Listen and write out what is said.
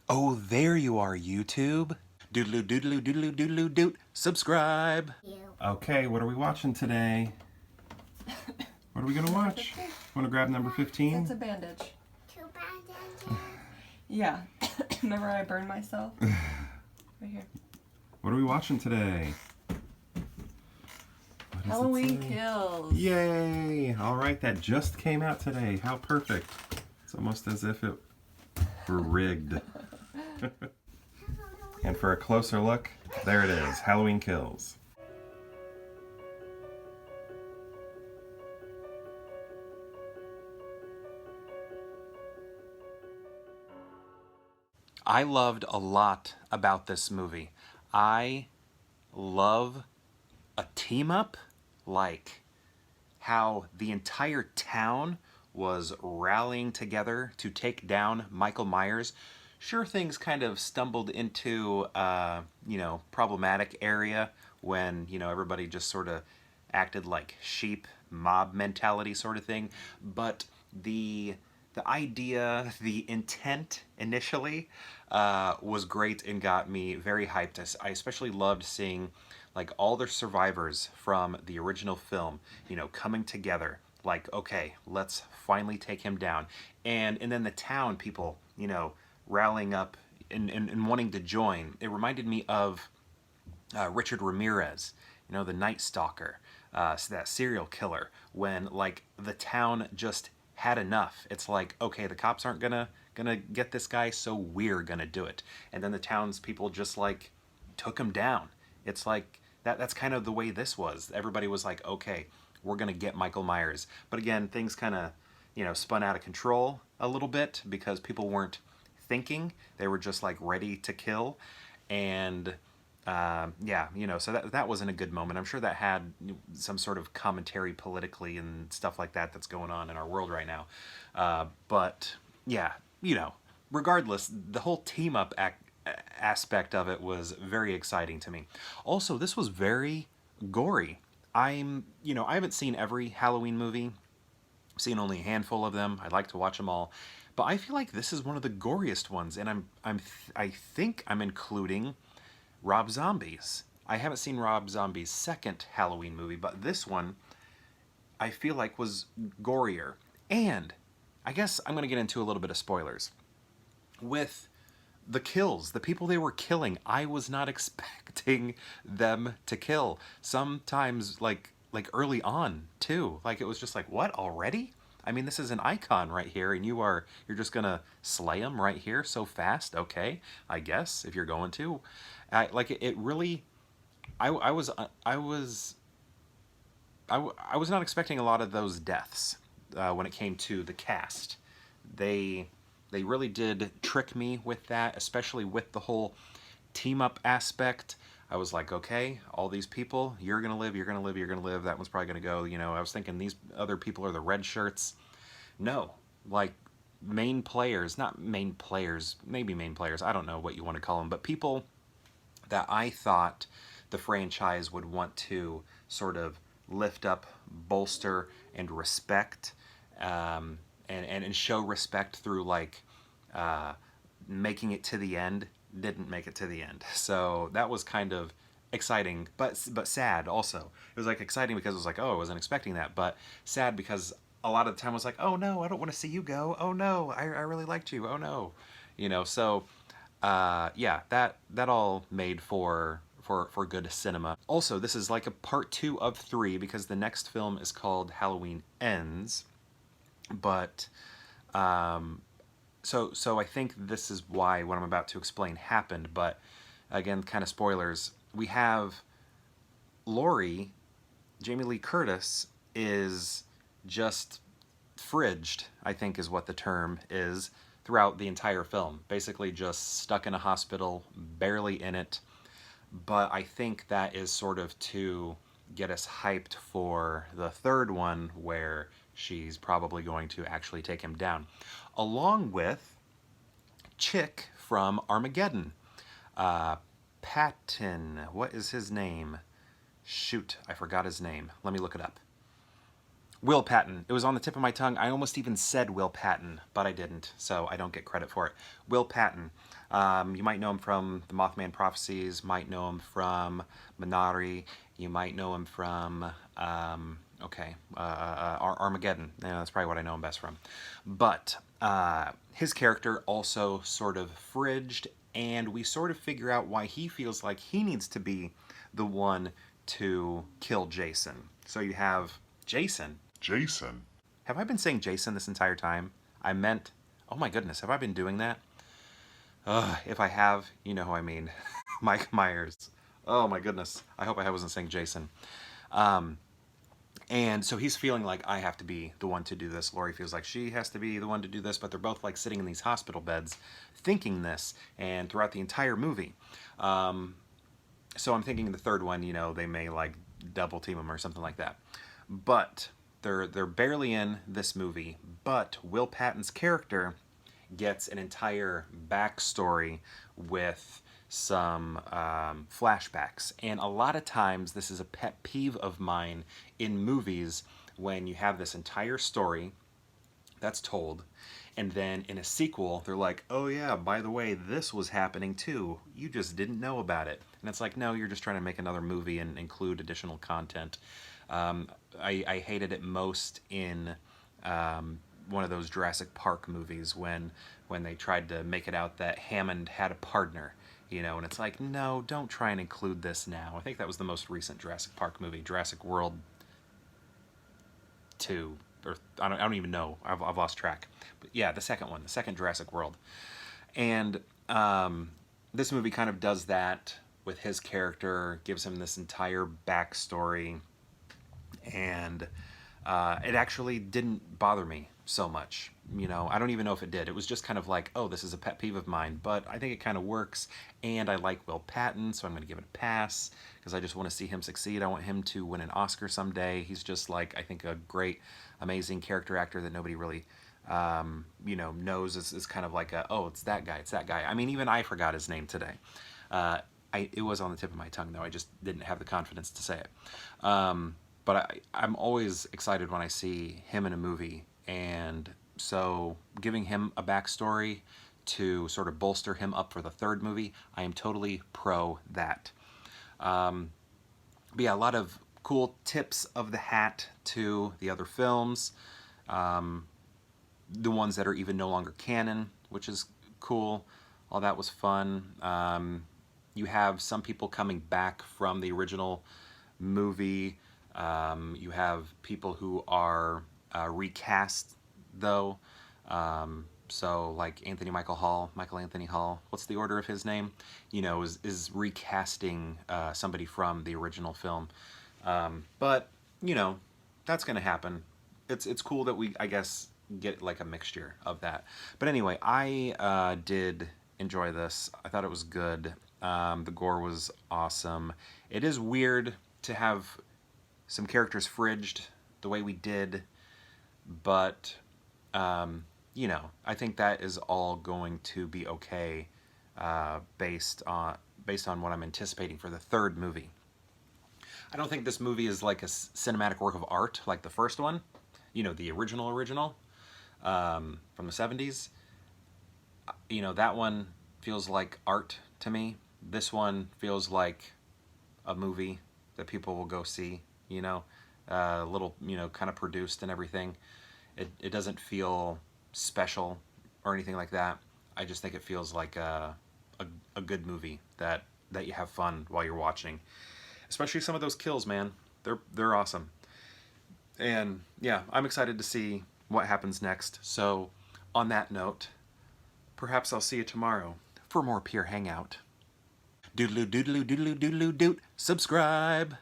Oh, there you are, YouTube. Doodaloo doodaloo doodaloo doodaloo doot. Subscribe. Okay, what are we watching today? What are we gonna watch? Want to grab number 15? It's a bandage. Two bandages. Yeah. Remember I burned myself? Right here. What are we watching today? Halloween Kills. Yay! Alright, that just came out today. How perfect. It's almost as if it were rigged. And for a closer look, there it is, Halloween Kills. I loved a lot about this movie. I love a team up, like how the entire town was rallying together to take down Michael Myers. Sure, things kind of stumbled into, problematic area when, everybody just sort of acted like sheep, mob mentality sort of thing. But the idea, the intent initially was great and got me very hyped. I especially loved seeing like all the survivors from the original film, coming together. Like, okay, let's finally take him down. And then the town people, rallying up and wanting to join. It reminded me of Richard Ramirez, the Night Stalker, so that serial killer, when like the town just had enough. It's like, okay, the cops aren't gonna get this guy, so we're gonna do it. And then the townspeople just like took him down. It's like that's kind of the way this was. Everybody was like, okay, we're gonna get Michael Myers. But again, things kind of spun out of control a little bit because people weren't thinking. They were just like ready to kill. And so that wasn't a good moment. I'm sure that had some sort of commentary politically and stuff like that that's going on in our world right now. But yeah, regardless, the whole team up aspect of it was very exciting to me. Also, this was very gory. I haven't seen every Halloween movie. I've seen only a handful of them. I'd like to watch them all. But I feel like this is one of the goriest ones, and I think I'm including Rob Zombie's. I haven't seen Rob Zombie's second Halloween movie, but this one I feel like was gorier. And I guess I'm going to get into a little bit of spoilers. With the kills, the people they were killing, I was not expecting them to kill. Sometimes like early on too. Like it was just like, what, already? I mean, this is an icon right here, and you're just gonna slay him right here so fast. Okay, I guess if you're going to, it really. I was not expecting a lot of those deaths when it came to the cast. They really did trick me with that, especially with the whole team up aspect. I was like, okay, all these people, you're gonna live, you're gonna live, you're gonna live. That one's probably gonna go. I was thinking these other people are the red shirts. No, like main players, not main players, maybe main players. I don't know what you want to call them, but people that I thought the franchise would want to sort of lift up, bolster, and respect, and show respect through like making it to the end. Didn't make it to the end, so that was kind of exciting, but sad also. It was like exciting because it was like, oh, I wasn't expecting that, but sad because a lot of the time I was like, oh no, I don't want to see you go. Oh no, I really liked you. Oh no, So yeah, that all made for good cinema. Also, this is like a part 2 of 3 because the next film is called Halloween Ends, but So I think this is why what I'm about to explain happened, but again, kind of spoilers. We have Laurie, Jamie Lee Curtis, is just fridged, I think is what the term is, throughout the entire film. Basically just stuck in a hospital, barely in it. But I think that is sort of to get us hyped for the third one where she's probably going to actually take him down. Along with Chick from Armageddon. Patton, what is his name? Shoot, I forgot his name. Let me look it up. Will Patton. It was on the tip of my tongue. I almost even said Will Patton, but I didn't, so I don't get credit for it. Will Patton. You might know him from the Mothman Prophecies, might know him from Minari, you might know him from, Armageddon. Yeah, that's probably what I know him best from. But his character also sort of fridged, and we sort of figure out why he feels like he needs to be the one to kill Jason. So you have Jason. Jason. Have I been saying Jason this entire time? I meant, oh my goodness, have I been doing that? If I have, you know who I mean. Mike Myers. Oh my goodness. I hope I wasn't saying Jason. And so he's feeling like I have to be the one to do this. Lori feels like she has to be the one to do this, but they're both like sitting in these hospital beds thinking this, and throughout the entire movie. So I'm thinking the third one, you know, they may like double team him or something like that. But they're barely in this movie, but Will Patton's character gets an entire backstory with some flashbacks. And a lot of times, this is a pet peeve of mine in movies when you have this entire story that's told, and then in a sequel, they're like, oh yeah, by the way, this was happening too. You just didn't know about it. And it's like, no, you're just trying to make another movie and include additional content. I hated it most in one of those Jurassic Park movies when they tried to make it out that Hammond had a partner, you know, and it's like, no, don't try and include this now. I think that was the most recent Jurassic Park movie, Jurassic World 2, or I don't even know. I've lost track. But yeah, the second one, the second Jurassic World. And this movie kind of does that with his character, gives him this entire backstory, and it actually didn't bother me so much. You know, I don't even know if it did. It was just kind of like, oh, this is a pet peeve of mine, but I think it kind of works, and I like Will Patton, so I'm going to give it a pass, because I just want to see him succeed. I want him to win an Oscar someday. He's just like, I think, a great, amazing character actor that nobody really, knows is kind of like oh, it's that guy, it's that guy. I mean, even I forgot his name today. It was on the tip of my tongue, though. I just didn't have the confidence to say it. But I'm always excited when I see him in a movie, and so giving him a backstory to sort of bolster him up for the third movie, I am totally pro that. But yeah, a lot of cool tips of the hat to the other films, the ones that are even no longer canon, which is cool. All that was fun. You have some people coming back from the original movie. You have people who are recast, though. So, like Michael Anthony Hall, what's the order of his name? You know, is recasting somebody from the original film. But, you know, that's going to happen. It's cool that we, I guess, get like a mixture of that. But anyway, I did enjoy this. I thought it was good. The gore was awesome. It is weird to have some characters fridged the way we did, but I think that is all going to be okay, based on what I'm anticipating for the third movie. I don't think this movie is like a cinematic work of art like the first one, you know, the original from the 70s. You know, that one feels like art to me. This one feels like a movie that people will go see, you know, a little, kind of produced and everything. It doesn't feel special or anything like that. I just think it feels like a good movie that you have fun while you're watching. Especially some of those kills, man. They're awesome. And yeah, I'm excited to see what happens next. So on that note, perhaps I'll see you tomorrow for more Pure Hangout. Doodaloo doodaloo doodaloo doodaloo doot. Subscribe.